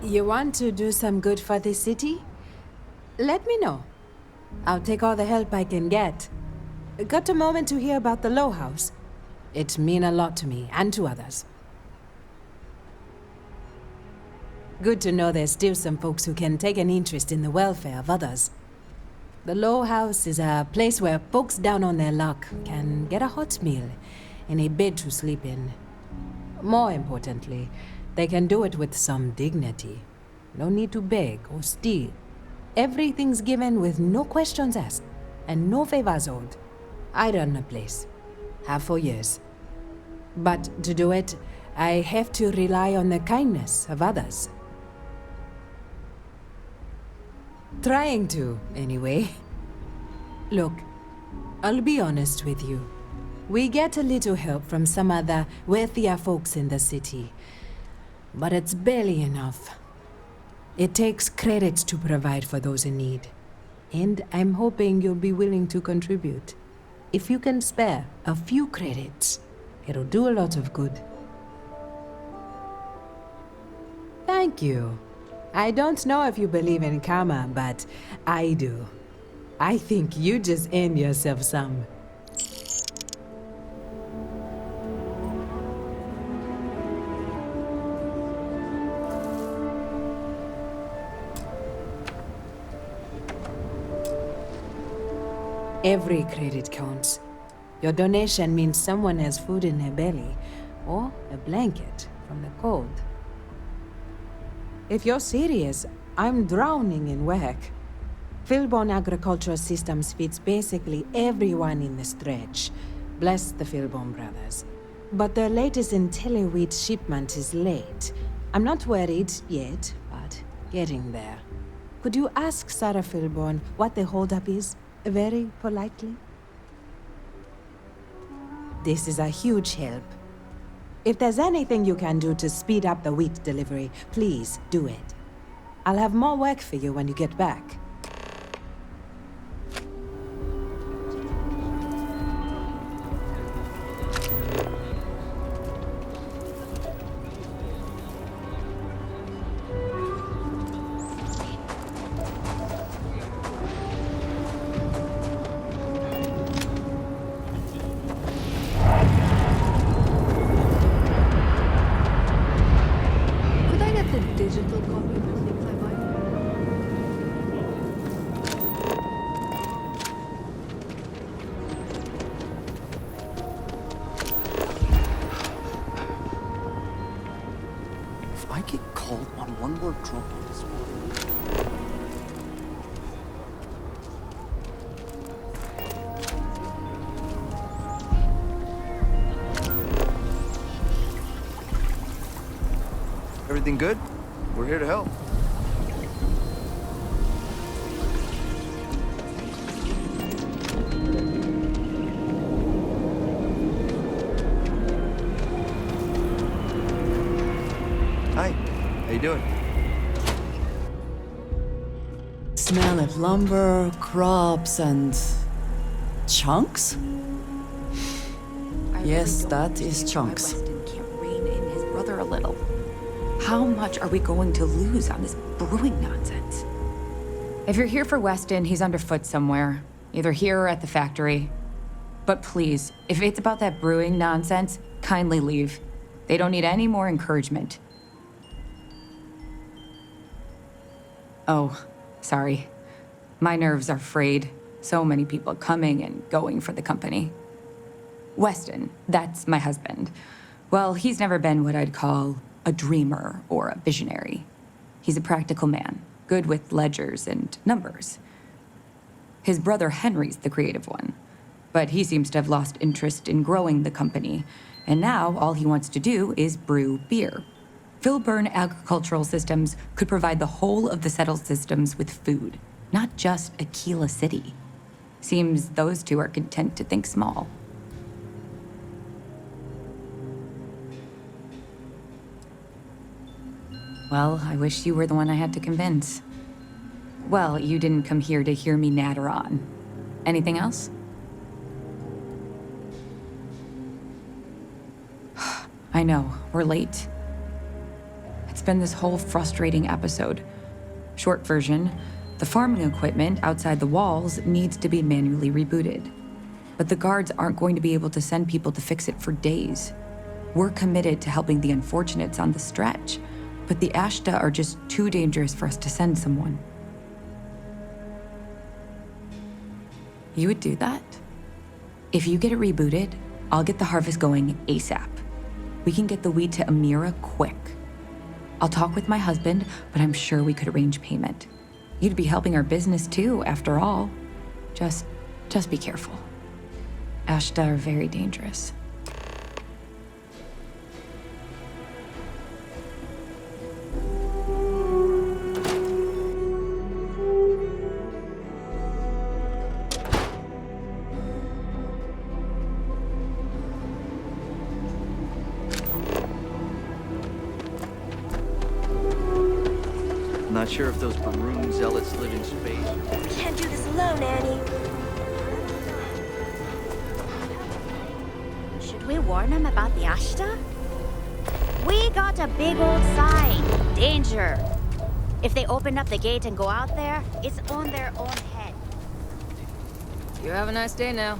You want to do some good for the city? Let me know. I'll take all the help I can get. Got a moment to hear about the Low House? It means a lot to me and to others. Good to know there's still some folks who can take an interest in the welfare of others. The Low House is a place where folks down on their luck can get a hot meal and a bed to sleep in. More importantly, they can do it with some dignity. No need to beg or steal. Everything's given with no questions asked and no favors owed. I run the place. Have for years. But to do it, I have to rely on the kindness of others. Trying to, anyway. Look, I'll be honest with you. We get a little help from some other wealthier folks in the city, but it's barely enough. It takes credits to provide for those in need, and I'm hoping you'll be willing to contribute. If you can spare a few credits, it'll do a lot of good. Thank you. I don't know if you believe in karma, but I do. I think you just earned yourself some. Every credit counts. Your donation means someone has food in their belly, or a blanket from the cold. If you're serious, I'm drowning in work. Philborn Agricultural Systems feeds basically everyone in the stretch. Bless the Philborn brothers. But their latest IntelliWheat shipment is late. I'm not worried yet, but getting there. Could you ask Sarah Philborn what the holdup is? Very politely. This is a huge help. If there's anything you can do to speed up the wheat delivery, please do it. I'll have more work for you when you get back. Digital copy of the things I buy. If I get called on one more drunk in this world. Everything good? We're here to help. Hi, how you doing? Smell of lumber, crops, and chunks? Yes, that is chunks. Weston can't rein in his brother a little. How much are we going to lose on this brewing nonsense? If you're here for Weston, he's underfoot somewhere, either here or at the factory. But please, if it's about that brewing nonsense, kindly leave. They don't need any more encouragement. Oh, sorry. My nerves are frayed. So many people coming and going for the company. Weston, that's my husband. Well, he's never been what I'd call a dreamer or a visionary. He's a practical man, good with ledgers and numbers. His brother Henry's the creative one, but he seems to have lost interest in growing the company, and now all he wants to do is brew beer. Philburn Agricultural Systems could provide the whole of the settled systems with food, not just Aquila City. Seems those two are content to think small. Well, I wish you were the one I had to convince. Well, you didn't come here to hear me natter on. Anything else? I know, we're late. It's It's been this whole frustrating episode. Short version, the farming equipment outside the walls needs to be manually rebooted. But the guards aren't going to be able to send people to fix it for days. We're committed to helping the unfortunates on the stretch, but the Ashta are just too dangerous for us to send someone. You would do that? If you get it rebooted, I'll get the harvest going ASAP. We can get the wheat to Amira quick. I'll talk with my husband, but I'm sure we could arrange payment. You'd be helping our business too, after all. Just be careful. Ashta are very dangerous. Not sure if those maroon zealots live in space. Can't do this alone, Annie. Should we warn them about the Ashta? We got a big old sign. Danger. If they open up the gate and go out there, it's on their own head. You have a nice day now.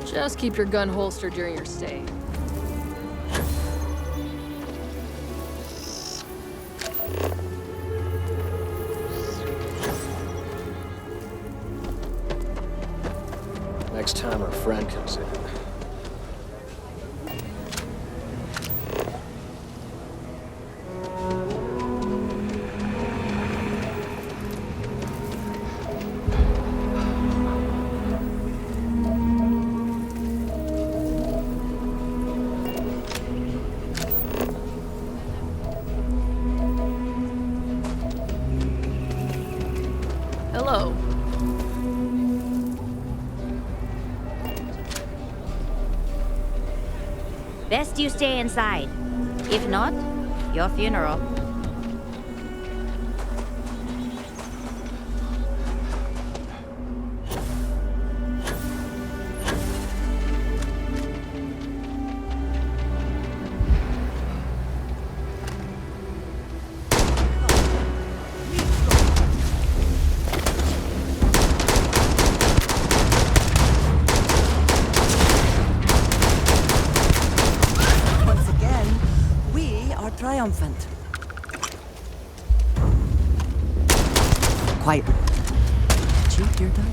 Just keep your gun holstered during your stay. Next time our friend comes in. Hello. Best you stay inside. If not, your funeral. Once again, we are triumphant. Quiet. Chief, you're done?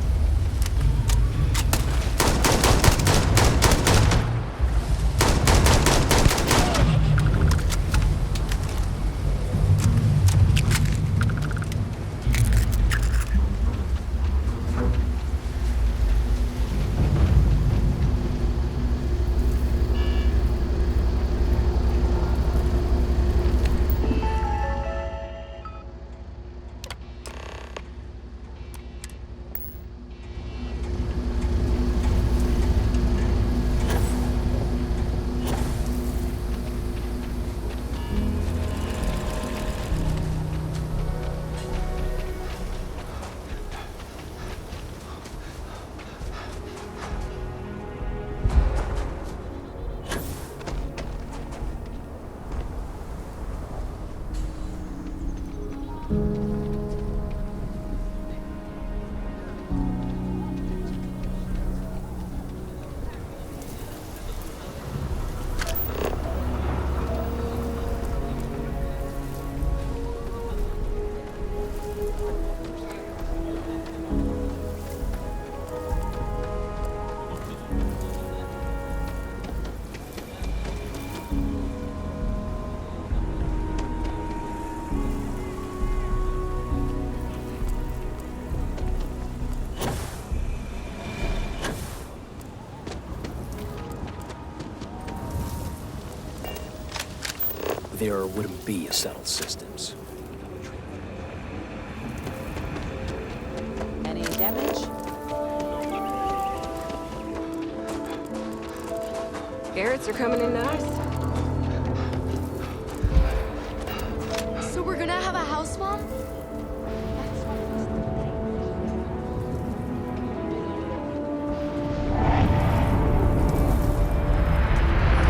There wouldn't be a settled systems. Any damage? Garrett's are coming in nice. this, Mom? That's what it was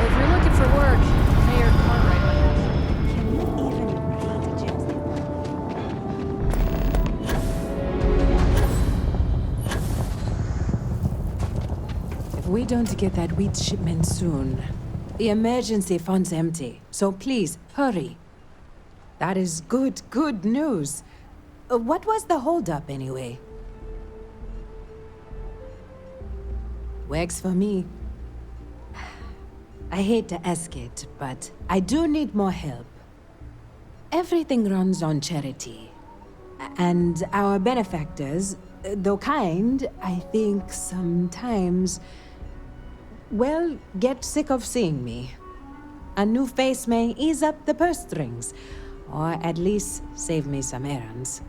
If you're looking for work, Mayor Cartwright might have. Can you even read, James? If we don't get that wheat shipment soon, the emergency fund's empty. So please, hurry. That is good news. What was the holdup anyway? Works for me. I hate to ask it, but I do need more help. Everything runs on charity. And our benefactors, though kind, I think sometimes, well, get sick of seeing me. A new face may ease up the purse strings, or at least save me some errands.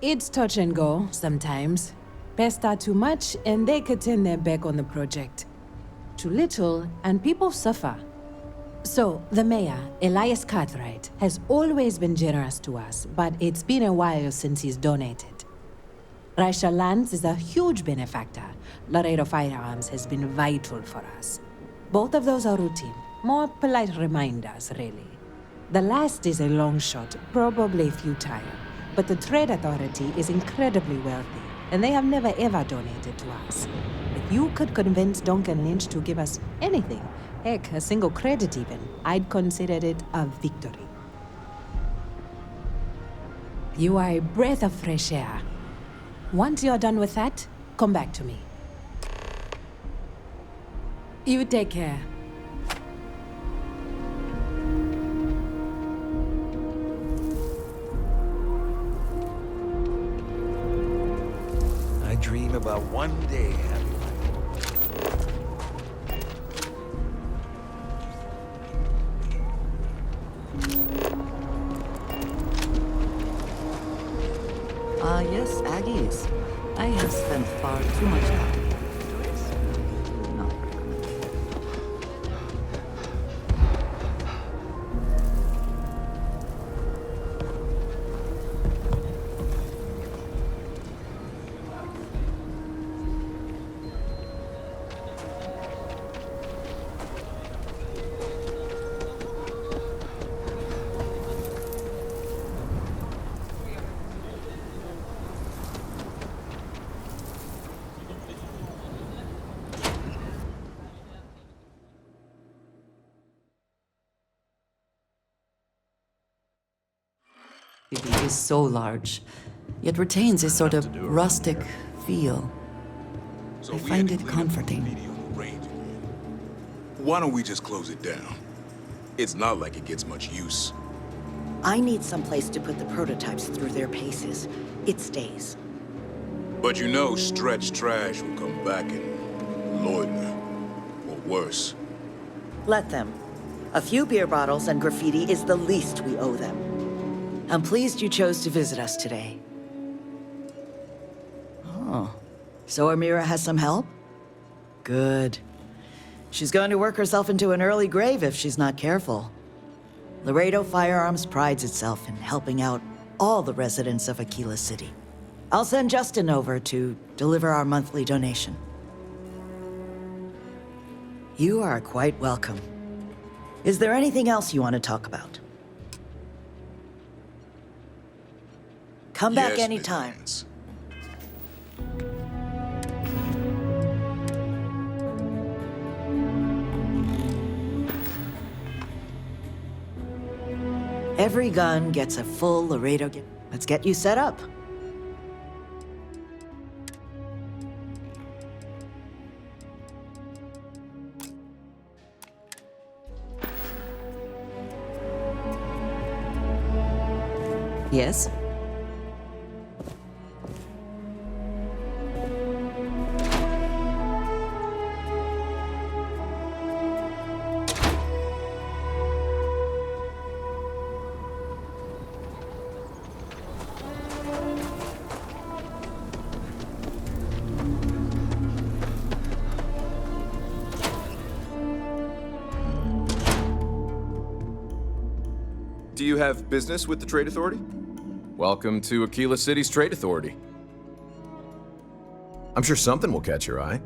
It's touch and go sometimes. Pester too much, and they could turn their back on the project. Too little, and people suffer. So, the mayor, Elias Cartwright, has always been generous to us, but it's been a while since he's donated. Raisha Lands is a huge benefactor. Laredo Firearms has been vital for us. Both of those are routine, more polite reminders, really. The last is a long shot, probably futile, but the Trade Authority is incredibly wealthy, and they have never ever donated to us. If you could convince Duncan Lynch to give us anything, heck, a single credit even, I'd consider it a victory. You are a breath of fresh air. Once you're done with that, come back to me. You take care. I dream about one day having my Ah, yes, Aggies. I have spent far too much time outdoors. Not recommended. It is so large, yet retains a sort of rustic feel. I find it comforting. Why don't we just close it down? It's not like it gets much use. I need someplace to put the prototypes through their paces. It stays. But you know Stretch Trash will come back and loiter. Or worse. Let them. A few beer bottles and graffiti is the least we owe them. I'm pleased you chose to visit us today. Oh. So Amira has some help? Good. She's going to work herself into an early grave if she's not careful. Laredo Firearms prides itself in helping out all the residents of Aquila City. I'll send Justin over to deliver our monthly donation. You are quite welcome. Is there anything else you want to talk about? Come back Yes, anytime. Miss Vance. Every gun gets a full Laredo. Let's get you set up. Yes? Do you have business with the Trade Authority? Welcome to Aquila City's Trade Authority. I'm sure something will catch your eye.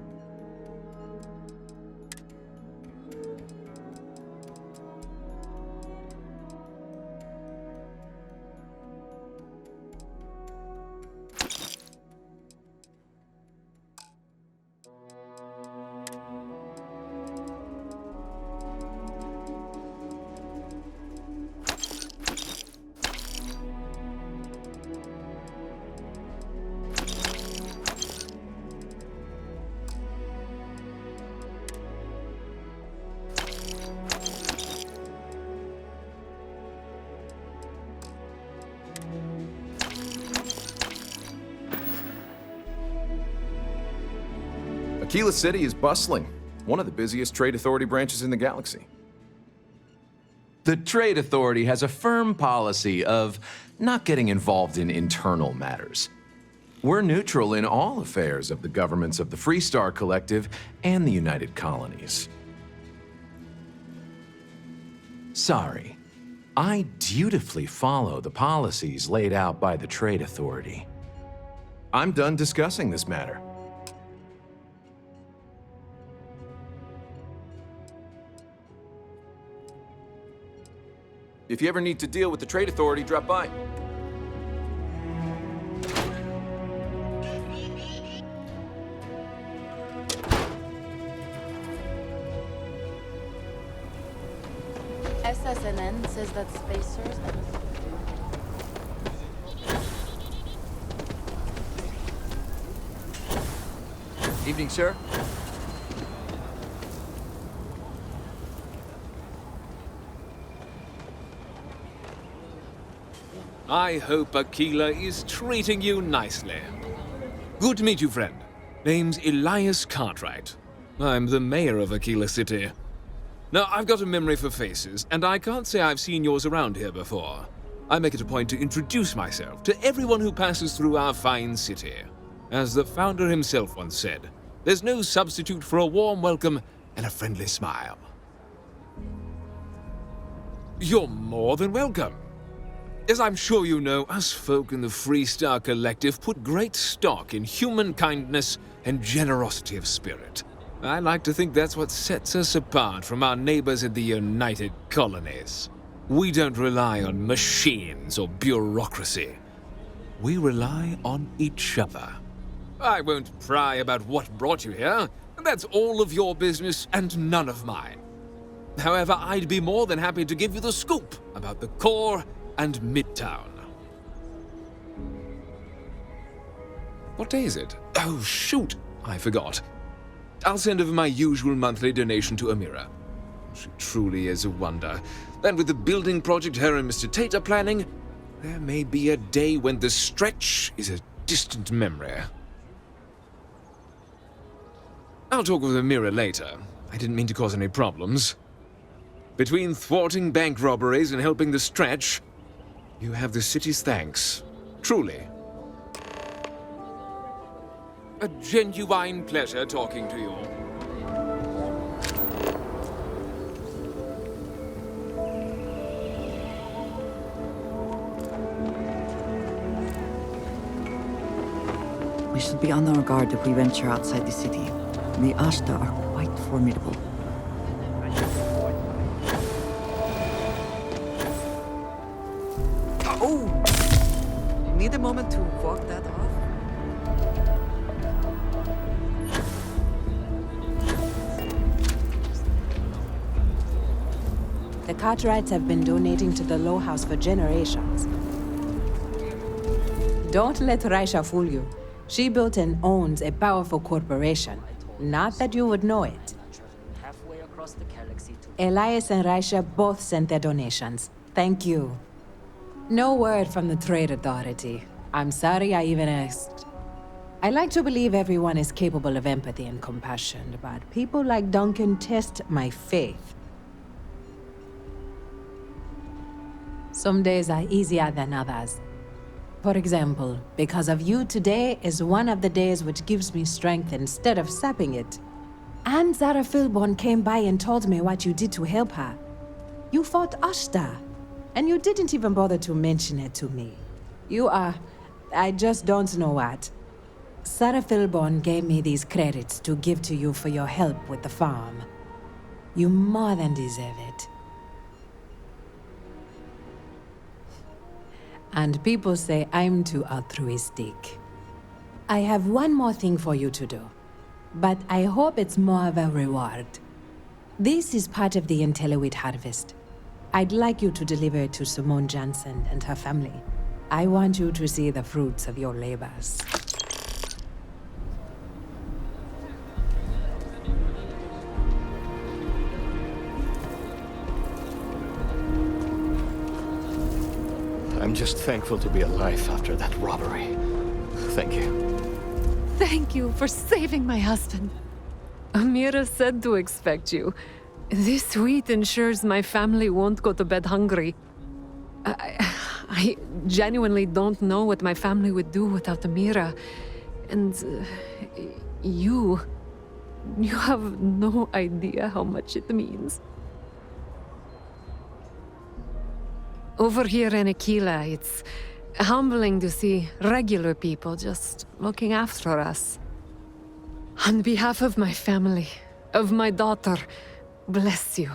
Aquila City is bustling, one of the busiest Trade Authority branches in the galaxy. The Trade Authority has a firm policy of not getting involved in internal matters. We're neutral in all affairs of the governments of the Freestar Collective and the United Colonies. Sorry, I dutifully follow the policies laid out by the Trade Authority. I'm done discussing this matter. If you ever need to deal with the Trade Authority, drop by. SSNN says that spacers and... Evening, sir. I hope Aquila is treating you nicely. Good to meet you, friend. Name's Elias Cartwright. I'm the mayor of Aquila City. Now, I've got a memory for faces, and I can't say I've seen yours around here before. I make it a point to introduce myself to everyone who passes through our fine city. As the founder himself once said, there's no substitute for a warm welcome and a friendly smile. You're more than welcome. As I'm sure you know, us folk in the Freestar Collective put great stock in human kindness and generosity of spirit. I like to think that's what sets us apart from our neighbors in the United Colonies. We don't rely on machines or bureaucracy. We rely on each other. I won't pry about what brought you here. That's all of your business and none of mine. However, I'd be more than happy to give you the scoop about the core and Midtown. What day is it? Oh, shoot! I forgot. I'll send over my usual monthly donation to Amira. She truly is a wonder. And with the building project her and Mr. Tate are planning, there may be a day when the stretch is a distant memory. I'll talk with Amira later. I didn't mean to cause any problems. Between thwarting bank robberies and helping the stretch, you have the city's thanks. Truly. A genuine pleasure talking to you. We should be on our guard if we venture outside the city. The Ashta are quite formidable. Oh! You need a moment to walk that off? The Cartwrights have been donating to the Low House for generations. Don't let Raisha fool you. She built and owns a powerful corporation. Not that you would know it. Elias and Raisha both sent their donations. Thank you. No word from the Trade Authority. I'm sorry I even asked. I like to believe everyone is capable of empathy and compassion, but people like Duncan test my faith. Some days are easier than others. For example, because of you, today is one of the days which gives me strength instead of sapping it. And Zara Philborn came by and told me what you did to help her. You fought Ashta. And you didn't even bother to mention it to me. You are... I just don't know what. Sarah Philborn gave me these credits to give to you for your help with the farm. You more than deserve it. And people say I'm too altruistic. I have one more thing for you to do, but I hope it's more of a reward. This is part of the Intellowit harvest. I'd like you to deliver it to Simone Jansen and her family. I want you to see the fruits of your labors. I'm just thankful to be alive after that robbery. Thank you. Thank you for saving my husband. Amira said to expect you. This wheat ensures my family won't go to bed hungry. I genuinely don't know what my family would do without Amira. And you have no idea how much it means. Over here in Aquila, it's humbling to see regular people just looking after us. On behalf of my family, of my daughter, bless you.